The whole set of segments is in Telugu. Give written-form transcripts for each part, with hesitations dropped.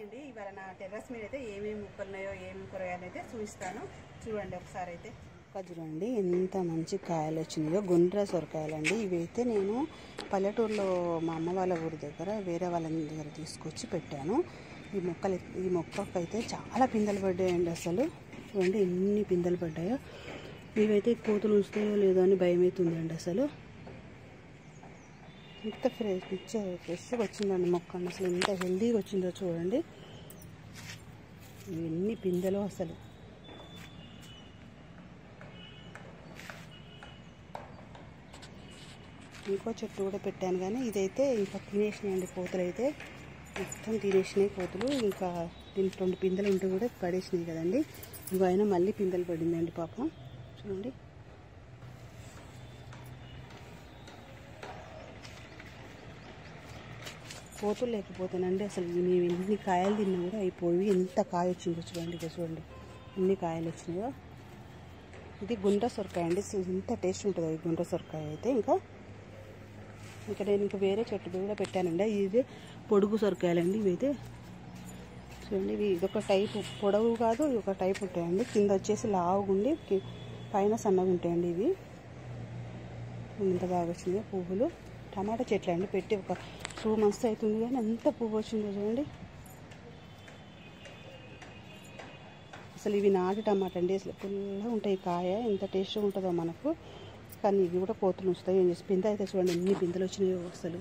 హాయ్ అండి, ఇవాళ నా టెర్రస్ మీద అయితే ఏమేమి మొక్కలు ఉన్నాయో ఏమేమి కూరగాయలు అయితే చూపిస్తాను. చూడండి ఒకసారి అయితే. చూడండి ఎంత మంచి కాయలు వచ్చినాయో, గుండ్ర సొరకాయలండి. ఇవైతే నేను పల్లెటూరులో మా అమ్మ వాళ్ళ ఊరి దగ్గర వేరే వాళ్ళ దగ్గర తీసుకొచ్చి పెట్టాను. ఈ మొక్కకు అయితే చాలా పిందెలు పడ్డాయండి. అసలు చూడండి ఎన్ని పిందెలు పడ్డాయో. ఇవైతే కోతులు ఉంచుతాయో లేదో అని భయం అవుతుందండి. అసలు ఎంత ఫ్రెష్గా వచ్చిందండి మొక్క. అసలు ఎంత హెల్దీగా వచ్చిందో చూడండి. ఎన్ని పిందెలో అసలు. ఇంకో చెట్టు కూడా పెట్టాను, కానీ ఇదైతే ఇంకా తినేసినాయండి కోతులు. అయితే మొత్తం తినేసినాయి కోతులు. ఇంకా దీనికి 2 పిందెలు ఉంటూ కూడా పడేసినాయి కదండి. ఇంకో అయినా మళ్ళీ పిందెలు పడిందండి పాపం. చూడండి కోతులు లేకపోతేనండి అసలు మేము ఎన్ని కాయలు తిన్నా కూడా అయిపోయి. ఎంత కాయ వచ్చిందో చూడండి. ఇక చూడండి ఎన్ని కాయలు వచ్చినాయో. ఇది గుండ్ర సొరకాయ అండి. ఎంత టేస్ట్ ఉంటుందో ఈ గుండ్ర సొరకాయ అయితే. ఇంకా నేను వేరే చెట్టు కూడా పెట్టానండి. ఇది పొడుగు సొరకాయలండి. ఇవైతే చూడండి, ఇదొక టైపు, పొడవు కాదు, ఒక టైపు ఉంటాయండి. కింద వచ్చేసి లావుగుండి పైన సన్నగా ఉంటాయండి. ఇవి ఎంత బాగా వచ్చిందో పువ్వులు. టమాటా చెట్లు అండి, పెట్టి ఒక 2 months అవుతుంది, కానీ ఎంత పువ్వు వచ్చిందో చూడండి. అసలు ఇవి నాటు టమాటా అండి. అసలు పుల్లగా ఉంటాయి కాయ. ఎంత టేస్ట్గా ఉంటుందో మనకు. కానీ ఇవి కూడా కోతులు ఉంచుతాయి. ఏం చేసి పిందె అయితే చూడండి ఎన్ని పిందెలు వచ్చినాయో. అసలు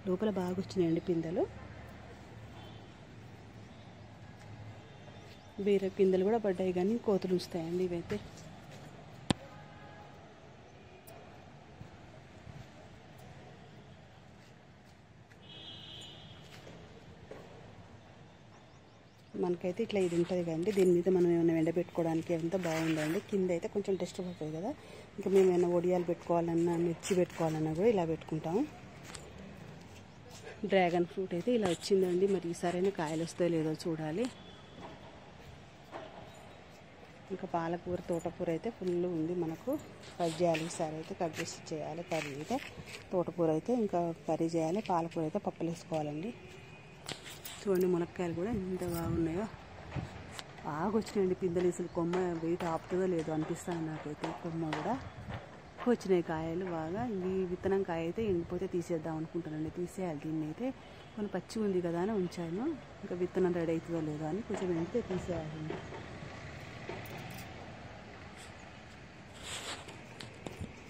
లోపల బాగా వచ్చినాయండి పిందెలు. వేరే పిందెలు కూడా పడ్డాయి, కానీ కోతులు ఉంచుతాయండి ఇవైతే. మనకైతే ఇట్లా ఇది ఉంటుంది కదండి. దీని మీద మనం ఏమైనా ఎండబెట్టుకోవడానికి ఎంత బాగుందండి. కింద అయితే కొంచెం డస్ట్ పడుతుంది కదా. ఇంకా మేము ఏమైనా వడియాలు పెట్టుకోవాలన్నా, మిర్చి పెట్టుకోవాలన్నా కూడా ఇలా పెట్టుకుంటాము. డ్రాగన్ ఫ్రూట్ అయితే ఇలా వచ్చిందండి. మరి ఈసారైనా కాయలు వస్తాయో లేదో చూడాలి. ఇంకా పాలకూర, తోటకూర అయితే ఫుల్ ఉంది. మనకు కట్ చేయాలి. ఈసారి అయితే కట్ చేసి చేయాలి కర్రీ అయితే. తోటకూర అయితే ఇంకా కర్రీ చేయాలి. పాలకూర అయితే పప్పులు వేసుకోవాలండి. చూడండి మునక్కాయలు కూడా ఎంత బాగున్నాయో. బాగా వచ్చినాయండి పిందెలు. అసలు కొమ్మ వెయిట్ ఆపుతుందో లేదో అనిపిస్తుంది నాకైతే. కొమ్మ కూడా వచ్చినాయి కాయలు బాగా. ఈ విత్తనం కాయ అయితే ఎండిపోతే తీసేద్దాం అనుకుంటానండి. తీసేయాలి దీన్ని అయితే. కొన్ని పచ్చి ఉంది కదా అని ఉంచాను. ఇంకా విత్తనం రెడీ అవుతుందో లేదో అని కొంచెం ఎండితే తీసేయాలండి.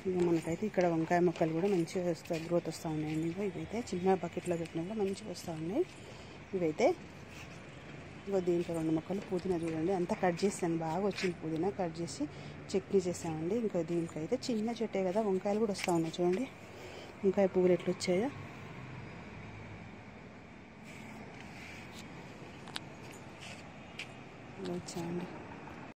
ఇంకా మనకైతే ఇక్కడ వంకాయ మొక్కలు కూడా మంచిగా గ్రోత్ వస్తూ ఉన్నాయండి. ఇవైతే చిన్న బకెట్లో పెట్టినా కూడా మంచిగా వస్తూ ఉన్నాయి. ఇవైతే ఇంకో దీంట్లో 2 మొక్కలు పుదీనా చూడండి. అంతా కట్ చేసాను. బాగా వచ్చింది పుదీనా. కట్ చేసి చట్నీ చేసామండి. ఇంకో దీంట్లో అయితే చిన్న చెట్టే కదా, వంకాయలు కూడా వస్తూ ఉన్నాయి చూడండి. వంకాయ పువ్వులు ఎట్లా వచ్చాయో. వచ్చాయండి.